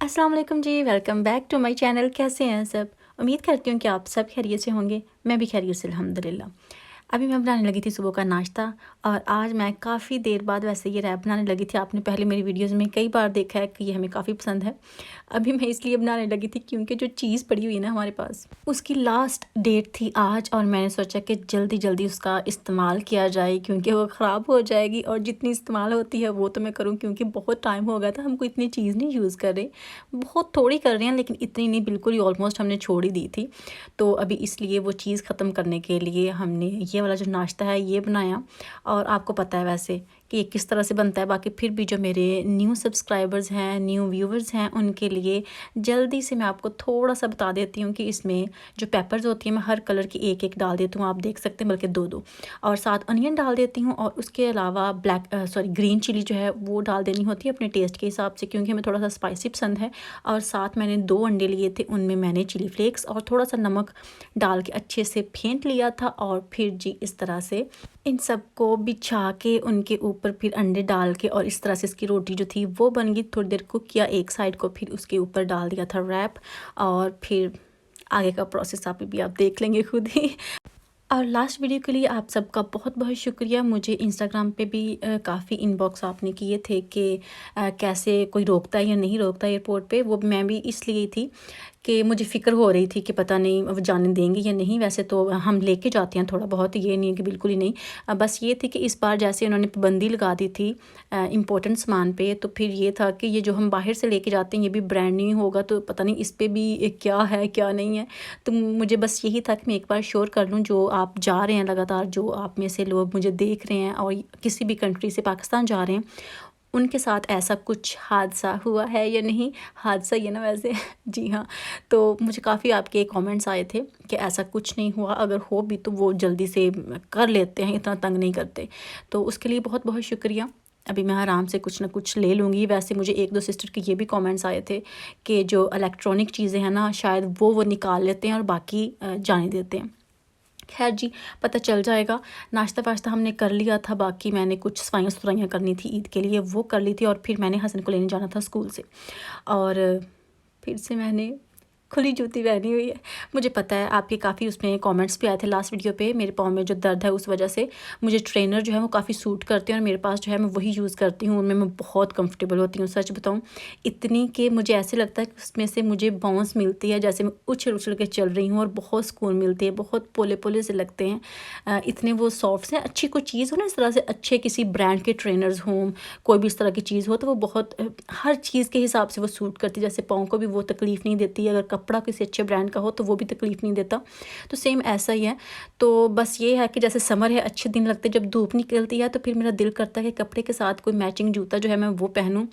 अस्सलाम वालेकुम जी, welcome back to my channel. कैसे हैं सब? उम्मीद करती हूँ कि आप सब खैरियत से होंगे। मैं भी खैरियत से अल्हम्दुलिल्लाह। अभी मैं बनाने लगी थी सुबह का नाश्ता और आज मैं काफ़ी देर बाद वैसे ये रैप बनाने लगी थी। आपने पहले मेरी वीडियोज़ में कई बार देखा है कि ये हमें काफ़ी पसंद है। अभी मैं इसलिए बनाने लगी थी क्योंकि जो चीज़ पड़ी हुई है ना हमारे पास, उसकी लास्ट डेट थी आज और मैंने सोचा कि जल्दी-जल्दी उसका इस्तेमाल किया जाए क्योंकि वो ख़राब हो जाएगी और जितनी इस्तेमाल होती है वो तो मैं करूँ क्योंकि बहुत टाइम हो गया था हमको इतनी चीज़ नहीं यूज़ कर रहे। बहुत थोड़ी कर रहे हैं लेकिन इतनी नहीं, बिल्कुल ही ऑलमोस्ट हमने छोड़ ही दी थी। तो अभी इसलिए वो चीज़ ख़त्म करने के लिए हमने ये वाला जो नाश्ता है ये बनाया। और आपको पता है वैसे कि ये किस तरह से बनता है, बाकी फिर भी जो मेरे न्यू सब्सक्राइबर्स हैं, न्यू व्यूवर्स हैं, उनके लिए जल्दी से मैं आपको थोड़ा-सा बता देती हूँ कि इसमें जो पेपर्स होती हैं मैं हर कलर की एक-एक डाल देती हूँ, आप देख सकते हैं, बल्कि 2-2 और साथ अनियन डाल देती हूँ और उसके अलावा ग्रीन चिली जो है वो डाल देनी होती है अपने टेस्ट के हिसाब से क्योंकि हमें थोड़ा-सा स्पाइसी पसंद है। और साथ मैंने 2 अंडे लिए थे, उनमें मैंने चिली फ्लेक्स और थोड़ा-सा नमक डाल के अच्छे से फेंट लिया था और फिर जी इस तरह से इन सबको बिछा के उनके ऊपर फिर अंडे डाल के और इस तरह से इसकी रोटी जो थी वो बन गई। थोड़ी देर कुक किया एक साइड को, फिर उसके ऊपर डाल दिया था रैप और फिर आगे का प्रोसेस आप भी आप देख लेंगे खुद ही। और लास्ट वीडियो के लिए आप सबका बहुत बहुत शुक्रिया। मुझे इंस्टाग्राम पे भी काफ़ी इनबॉक्स आपने किए थे कि कैसे कोई रोकता है या नहीं रोकता एयरपोर्ट पे। वो मैं भी इसलिए थी कि मुझे फ़िक्र हो रही थी कि पता नहीं वो जाने देंगे या नहीं। वैसे तो हम लेके जाते हैं थोड़ा बहुत, ये नहीं है कि बिल्कुल ही नहीं। बस ये थी कि इस बार जैसे उन्होंने पाबंदी लगा दी थी इम्पोर्टेंट सामान पे, तो फिर ये था कि ये जो हम बाहर से लेके जाते हैं ये भी ब्रांड न्यू होगा, तो पता नहीं इस पे भी क्या है क्या नहीं है। तो मुझे बस यही था कि मैं एक बार श्योर कर लूँ, जो आप जा रहे हैं लगातार, जो आप में से लोग मुझे देख रहे हैं और किसी भी कंट्री से पाकिस्तान जा रहे हैं, उनके साथ ऐसा कुछ हादसा हुआ है या नहीं। हादसा ही है ना वैसे। जी हाँ। तो मुझे काफ़ी आपके कमेंट्स आए थे कि ऐसा कुछ नहीं हुआ, अगर हो भी तो वो जल्दी से कर लेते हैं, इतना तंग नहीं करते। तो उसके लिए बहुत बहुत शुक्रिया। अभी मैं आराम से कुछ ना कुछ ले लूँगी। वैसे मुझे एक दो सिस्टर के ये भी कमेंट्स आए थे कि जो इलेक्ट्रॉनिक चीज़ें हैं ना शायद वो निकाल लेते हैं और बाकी जाने देते हैं। खैर जी, पता चल जाएगा। नाश्ता वाश्ता हमने कर लिया था, बाकी मैंने कुछ सफाइयाँ करनी थी ईद के लिए, वो कर ली थी और फिर मैंने हसन को लेने जाना था स्कूल से। और फिर से मैंने खुली जूती पहनी हुई है। मुझे पता है आपके काफ़ी उसमें कमेंट्स भी आए थे लास्ट वीडियो पे, मेरे पाँव में जो दर्द है उस वजह से। मुझे ट्रेनर जो है वो काफ़ी सूट करते हैं और मेरे पास जो है मैं वही यूज़ करती हूँ, उनमें मैं बहुत कंफर्टेबल होती हूँ। सच बताऊँ, इतनी कि मुझे ऐसे लगता है कि उसमें से मुझे बाउंस मिलती है, जैसे मैं उछल-उछल के चल रही हूँ और बहुत सुकून मिलती है, बहुत पोले-पोले से लगते हैं। इतने वो सॉफ्ट हैं। अच्छी कोई चीज़ हो ना इस तरह से, अच्छे किसी ब्रांड के ट्रेनर्स हों, कोई भी इस तरह की चीज़ हो तो वो बहुत हर चीज़ के हिसाब से वो सूट करती है। जैसे पाँव को भी वो तकलीफ़ नहीं देती, अगर कपड़ा किसी अच्छे ब्रांड का हो तो वो भी तकलीफ़ नहीं देता। तो सेम ऐसा ही है। तो बस ये है कि जैसे समर है, अच्छे दिन लगते हैं, जब धूप निकलती है तो फिर मेरा दिल करता है कि कपड़े के साथ कोई मैचिंग जूता जो है मैं वो पहनूँ।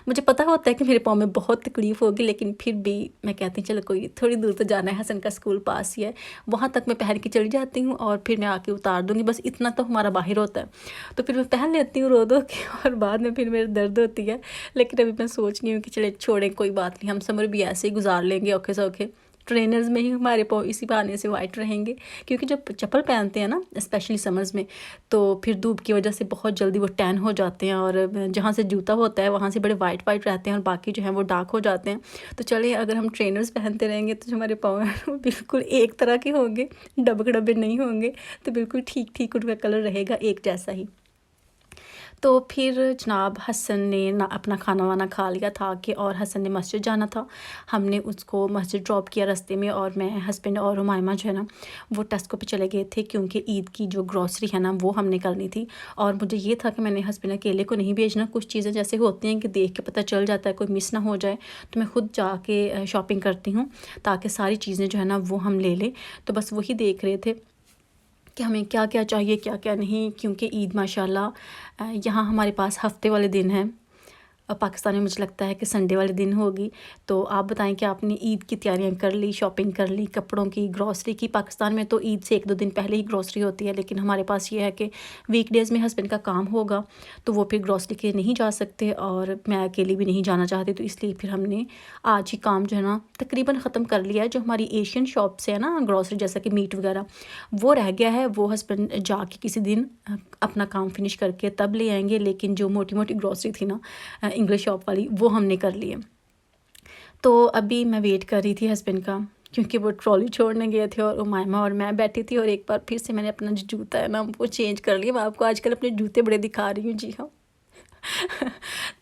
मुझे पता होता है कि मेरे पाँव में बहुत तकलीफ़ होगी, लेकिन फिर भी मैं कहती हूँ चलो कोई थोड़ी दूर तो जाना है, हसन का स्कूल पास ही है, वहाँ तक मैं पहन के चली जाती हूँ और फिर मैं आके उतार दूँगी। बस इतना तो हमारा बाहर होता है, तो फिर मैं पहन लेती हूँ रो-धो के और बाद में फिर मेरे दर्द होती है। लेकिन अभी मैं सोच रही हूँ कि चले छोड़ें, कोई बात नहीं, हम समर भी ऐसे ही गुजार लेंगे औखे-सौखे। ट्रेनर्स में ही हमारे पाँव इसी बहाने से वाइट रहेंगे, क्योंकि जब चप्पल पहनते हैं ना स्पेशली समर्स में, तो फिर धूप की वजह से बहुत जल्दी वो टैन हो जाते हैं और जहाँ से जूता होता है वहाँ से बड़े वाइट वाइट रहते हैं और बाकी जो है वो डार्क हो जाते हैं। तो चलिए, अगर हम ट्रेनर्स पहनते रहेंगे तो जो हमारे पाँव हैं वो बिल्कुल एक तरह के होंगे, डबे-डबे नहीं होंगे, तो बिल्कुल ठीक-ठीक उनका कलर रहेगा एक जैसा ही। तो फिर जनाब हसन ने ना अपना खाना वाना खा लिया था कि, और हसन ने मस्जिद जाना था। हमने उसको मस्जिद ड्रॉप किया रास्ते में और मैं, हस्बैंड और हुमायमा जो है ना वो टेस्को पे चले गए थे क्योंकि ईद की जो ग्रॉसरी है ना वो हमने करनी थी। और मुझे ये था कि मैंने हस्बैंड अकेले को नहीं भेजना, कुछ चीज़ें जैसे होती हैं कि देख के पता चल जाता है कोई मिस ना हो जाए, तो मैं खुद जाके शॉपिंग करती हूँ ताकि सारी चीज़ें जो है ना वो हम ले लें। तो बस वही देख रहे थे कि हमें क्या-क्या चाहिए, क्या-क्या नहीं, क्योंकि ईद माशाल्लाह यहाँ हमारे पास हफ़्ते वाले दिन हैं। पाकिस्तान में मुझे लगता है कि संडे वाले दिन होगी। तो आप बताएं कि आपने ईद की तैयारियां कर ली, शॉपिंग कर ली, कपड़ों की, ग्रॉसरी की? पाकिस्तान में तो ईद से 1-2 दिन पहले ही ग्रॉसरी होती है, लेकिन हमारे पास ये है कि वीकडेज़ में हस्बैंड का काम होगा तो वो फिर ग्रॉसरी के लिए नहीं जा सकते और मैं अकेली भी नहीं जाना चाहती, तो इसलिए फिर हमने आज ही काम जो है ना तकरीबन ख़त्म कर लिया है। जो हमारी एशियन शॉप से है ना ग्रॉसरी, जैसा कि मीट वगैरह, वो रह गया है, वो हस्बैंड जाके किसी दिन अपना काम फिनिश करके तब ले आएंगे। लेकिन जो मोटी मोटी ग्रॉसरी थी ना इंग्लिश शॉप वाली, वो हमने कर ली है। तो अभी मैं वेट कर रही थी हस्बैंड का, क्योंकि वो ट्रॉली छोड़ने गए थे और उमायमा और मैं बैठी थी। और एक बार फिर से मैंने अपना जो जूता है ना वो चेंज कर लिया। मैं आपको आजकल अपने जूते बड़े दिखा रही हूँ, जी हाँ।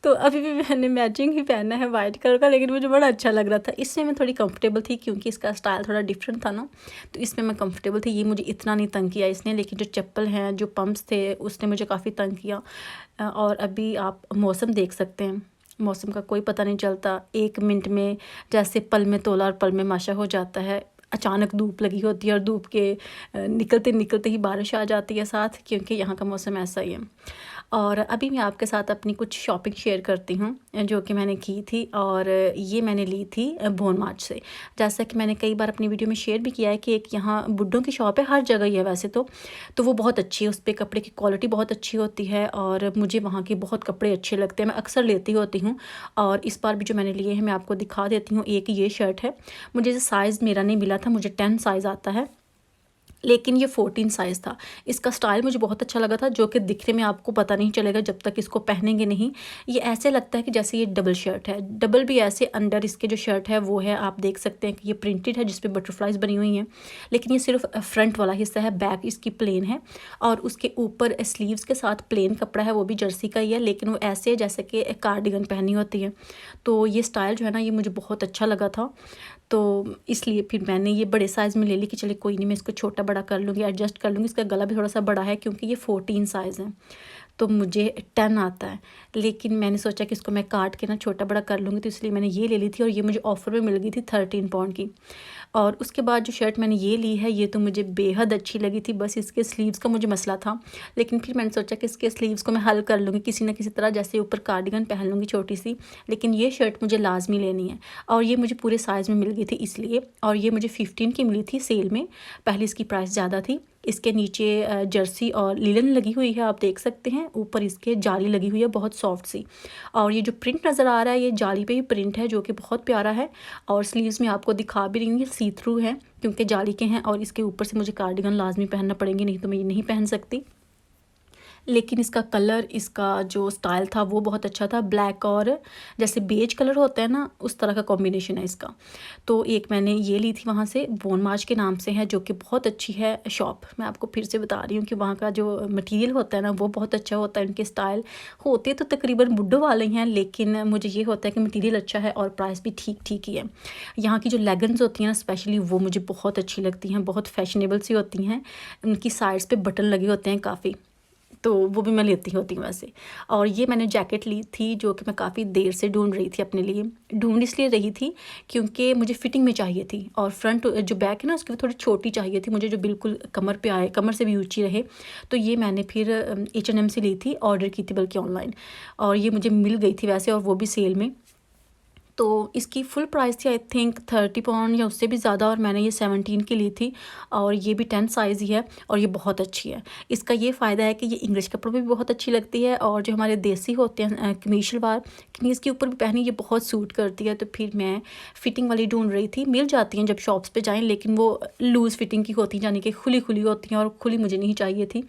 तो अभी भी मैंने मैचिंग ही पहना है वाइट कलर का, लेकिन मुझे बड़ा अच्छा लग रहा था। इसमें मैं थोड़ी कंफर्टेबल थी क्योंकि इसका स्टाइल थोड़ा डिफरेंट था ना, तो इसमें मैं कंफर्टेबल थी। ये मुझे इतना नहीं तंग किया इसने, लेकिन जो चप्पल हैं, जो पम्प्स थे, उसने मुझे काफ़ी तंग किया। और अभी आप मौसम देख सकते हैं, मौसम का कोई पता नहीं चलता। 1 मिनट में जैसे पल में तोला और पल में माशा हो जाता है। अचानक धूप लगी होती है और धूप के निकलते निकलते ही बारिश आ जाती है साथ, क्योंकि यहाँ का मौसम ऐसा ही है। और अभी मैं आपके साथ अपनी कुछ शॉपिंग शेयर करती हूँ जो कि मैंने की थी, और ये मैंने ली थी भोन मार्ट से। जैसा कि मैंने कई बार अपनी वीडियो में शेयर भी किया है कि एक यहाँ बुड्ढों की शॉप है, हर जगह ही है वैसे तो वो बहुत अच्छी है, उस पर कपड़े की क्वालिटी बहुत अच्छी होती है और मुझे वहाँ के बहुत कपड़े अच्छे लगते हैं। मैं अक्सर लेती होती हूँ और इस बार भी जो मैंने लिए हैं मैं आपको दिखा देती हूँ। एक ये शर्ट है, मुझे साइज़ मेरा नहीं मिला था, मुझे 10 साइज़ आता है, लेकिन ये 14 साइज़ था। इसका स्टाइल मुझे बहुत अच्छा लगा था, जो कि दिखने में आपको पता नहीं चलेगा जब तक इसको पहनेंगे नहीं। ये ऐसे लगता है कि जैसे ये डबल शर्ट है, डबल भी ऐसे अंडर इसके जो शर्ट है वो है, आप देख सकते हैं कि ये प्रिंटेड है जिस पे बटरफ्लाइज बनी हुई हैं, लेकिन ये सिर्फ फ्रंट वाला हिस्सा है, बैक इसकी प्लेन है। और उसके ऊपर स्लीव्स के साथ प्लेन कपड़ा है, वो भी जर्सी का ही है, लेकिन वो ऐसे जैसे कि कार्डिगन पहनी होती है। तो ये स्टाइल जो है ना, ये मुझे बहुत अच्छा लगा था, तो इसलिए फिर मैंने ये बड़े साइज़ में ले ली कि चले कोई नहीं, मैं इसको छोटा बड़ा कर लूँगी, एडजस्ट कर लूँगी। इसका गला भी थोड़ा सा बड़ा है क्योंकि ये 14 साइज़ है, तो मुझे 10 आता है, लेकिन मैंने सोचा कि इसको मैं काट के ना छोटा बड़ा कर लूँगी, तो इसलिए मैंने ये ले ली थी। और ये मुझे ऑफ़र में मिल गई थी 13 पाउंड की। और उसके बाद जो शर्ट मैंने ये ली है, ये तो मुझे बेहद अच्छी लगी थी, बस इसके स्लीव्स का मुझे मसला था, लेकिन फिर मैंने सोचा कि इसके स्लीव्स को मैं हल कर लूँगी किसी न किसी तरह, जैसे ऊपर कार्डिगन पहन लूँगी छोटी सी। लेकिन ये शर्ट मुझे लाजमी लेनी है, और ये मुझे पूरे साइज़ में मिल गई थी इसलिए। और ये मुझे 15 की मिली थी सेल में, पहले इसकी प्राइस ज़्यादा थी। इसके नीचे जर्सी और लिलन लगी हुई है, आप देख सकते हैं, ऊपर इसके जाली लगी हुई है बहुत सॉफ्ट सी। और ये जो प्रिंट नज़र आ रहा है, ये जाली पे ही प्रिंट है, जो कि बहुत प्यारा है। और स्लीव्स में आपको दिखा भी रही हूँ, ये सी थ्रू है क्योंकि जाली के हैं, और इसके ऊपर से मुझे कार्डिगन लाजमी पहनना पड़ेंगे, नहीं तो मैं ये नहीं पहन सकती। लेकिन इसका कलर, इसका जो स्टाइल था वो बहुत अच्छा था, ब्लैक और जैसे बेज कलर होता है ना, उस तरह का कॉम्बिनेशन है इसका। तो एक मैंने ये ली थी वहाँ से, बोन मार्च के नाम से है, जो कि बहुत अच्छी है शॉप। मैं आपको फिर से बता रही हूँ कि वहाँ का जो मटेरियल होता है ना वो बहुत अच्छा होता है। उनके स्टाइल होते तो तकरीबन बुड्ढों वाले ही हैं, लेकिन मुझे ये होता है कि मटेरियल अच्छा है और प्राइस भी ठीक ठीक ही है। यहाँ की जो लेगिंग्स होती हैं ना स्पेशली, वो मुझे बहुत अच्छी लगती हैं, बहुत फैशनेबल सी होती हैं। उनकी साइड्स पे बटन लगे होते हैं काफ़ी, तो वो भी मैं लेती होती हूँ वैसे। और ये मैंने जैकेट ली थी जो कि मैं काफ़ी देर से ढूंढ रही थी अपने लिए। ढूंढ इसलिए रही थी क्योंकि मुझे फिटिंग में चाहिए थी, और फ्रंट जो बैक है ना उसकी थोड़ी छोटी चाहिए थी मुझे, जो बिल्कुल कमर पे आए, कमर से भी ऊंची रहे। तो ये मैंने फिर H&M से ली थी, ऑर्डर की थी बल्कि ऑनलाइन, और ये मुझे मिल गई थी वैसे, और वो भी सेल में। तो इसकी फुल प्राइस थी आई थिंक 30 पाउंड या उससे भी ज़्यादा, और मैंने ये 17 की ली थी। और ये भी 10 साइज़ ही है, और ये बहुत अच्छी है। इसका ये फ़ायदा है कि ये इंग्लिश कपड़ों में भी बहुत अच्छी लगती है, और जो हमारे देसी होते हैं कमीज शलवार, कमीज़ के ऊपर भी पहनी ये बहुत सूट करती है। तो फिर मैं फ़िटिंग वाली ढूंढ रही थी, मिल जाती हैं जब शॉप्स पे जाएँ, लेकिन वो लूज़ फिटिंग की होती हैं, यानी कि खुली खुली होती हैं, और खुली मुझे नहीं चाहिए थी।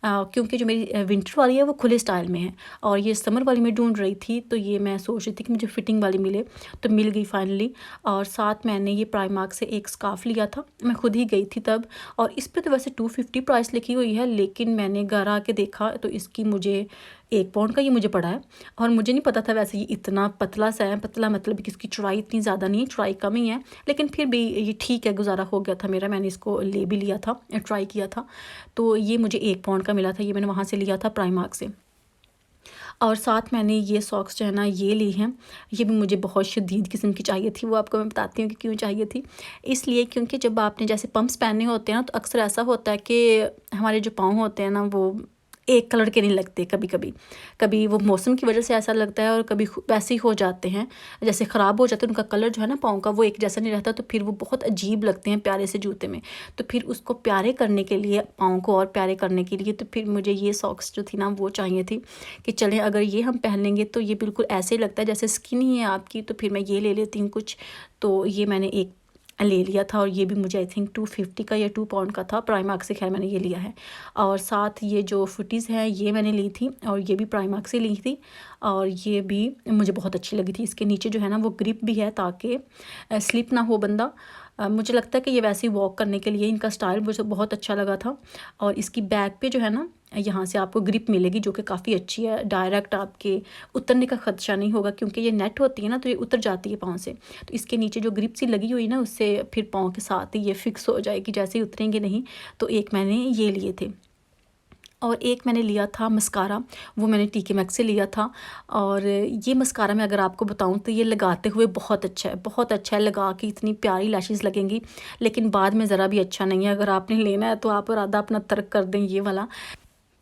क्योंकि जो मेरी विंटर वाली है वो खुले स्टाइल में है, और ये समर वाली मैं ढूंढ रही थी। तो ये मैं सोच रही थी कि मुझे फ़िटिंग वाली मिले, तो मिल गई फाइनली। और साथ मैंने ये प्राइमार्क से एक स्कार्फ लिया था, मैं खुद ही गई थी तब, और इस पे तो वैसे 250 प्राइस लिखी हुई है, लेकिन मैंने घर आके देखा तो इसकी मुझे 1 पाउंड का ये मुझे पड़ा है। और मुझे नहीं पता था वैसे ये इतना पतला सा है, पतला मतलब कि इसकी चौड़ाई इतनी ज़्यादा नहीं है, चौड़ाई कम ही है, लेकिन फिर भी ये ठीक है, गुजारा हो गया था मेरा। मैंने इसको ले भी लिया था, ट्राई किया था, तो ये मुझे 1 पाउंड का मिला था। ये मैंने वहाँ से लिया था प्राइमार्क से। और साथ मैंने ये सॉक्स जो है ना ये ली हैं, ये भी मुझे बहुत शदीद किस्म की चाहिए थी। वो आपको मैं बताती हूँ कि क्यों चाहिए थी। इसलिए क्योंकि जब आपने जैसे पम्प्स पहने होते हैं ना, तो अक्सर ऐसा होता है कि हमारे जो पाँव होते हैं ना वो एक कलर के नहीं लगते, कभी कभी कभी वो मौसम की वजह से ऐसा लगता है, और कभी वैसे ही हो जाते हैं, जैसे ख़राब हो जाते हैं, उनका कलर जो है ना पाँव का वो एक जैसा नहीं रहता, तो फिर वो बहुत अजीब लगते हैं प्यारे से जूते में। तो फिर उसको प्यारे करने के लिए, पाँव को और प्यारे करने के लिए, तो फिर मुझे ये सॉक्स जो थी ना वो चाहिए थी कि चलें अगर ये हम पहन लेंगे तो ये बिल्कुल ऐसे ही लगता है जैसे स्किन ही है आपकी, तो फिर मैं ये ले लेती हूँ कुछ। तो ये मैंने एक ले लिया था और ये भी मुझे आई थिंक 250 का या 2 पाउंड का था। प्राइमार्क से खैर मैंने ये लिया है। और साथ ये जो फुटीज़ हैं ये मैंने ली थी और ये भी प्राइमार्क से ली थी और ये भी मुझे बहुत अच्छी लगी थी। इसके नीचे जो है ना वो ग्रिप भी है ताकि स्लिप ना हो बंदा। मुझे लगता है कि ये वैसे ही वॉक करने के लिए इनका स्टाइल मुझे बहुत अच्छा लगा था। और इसकी बैक पे जो है ना यहाँ से आपको ग्रिप मिलेगी जो कि काफ़ी अच्छी है। डायरेक्ट आपके उतरने का खदशा नहीं होगा क्योंकि ये नेट होती है ना तो ये उतर जाती है पाँव से। तो इसके नीचे जो ग्रिप सी लगी हुई ना उससे फिर पाँव के साथ ही ये फिक्स हो जाएगी, जैसे ही उतरेंगे नहीं। तो एक मैंने ये लिए थे और एक मैंने लिया था मस्कारा, वो मैंने टीके मैक्स से लिया था। और ये मस्कारा मैं अगर आपको बताऊं तो ये लगाते हुए बहुत अच्छा है, बहुत अच्छा है। लगा के इतनी प्यारी लैशेज़ लगेंगी लेकिन बाद में ज़रा भी अच्छा नहीं है। अगर आपने लेना है तो आप इरादा अपना तर्क कर दें ये वाला,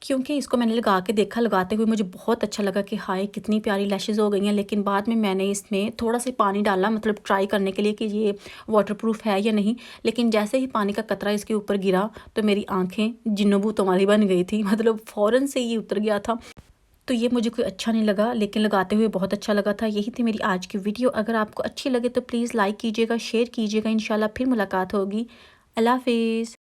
क्योंकि इसको मैंने लगा के देखा, लगाते हुए मुझे बहुत अच्छा लगा कि हाय कितनी प्यारी लैशेज़ हो गई हैं। लेकिन बाद में मैंने इसमें थोड़ा सा पानी डाला, मतलब ट्राई करने के लिए कि ये वाटरप्रूफ है या नहीं। लेकिन जैसे ही पानी का कतरा इसके ऊपर गिरा तो मेरी आंखें जिन्नो भूतों वाली बन गई थी, मतलब फ़ौरन से ये उतर गया था। तो ये मुझे कोई अच्छा नहीं लगा लेकिन लगाते हुए बहुत अच्छा लगा था। यही थी मेरी आज की वीडियो। अगर आपको अच्छी लगे तो प्लीज़ लाइक कीजिएगा, शेयर कीजिएगा। इंशाल्लाह फिर मुलाकात होगी। अल्लाह हाफिज़।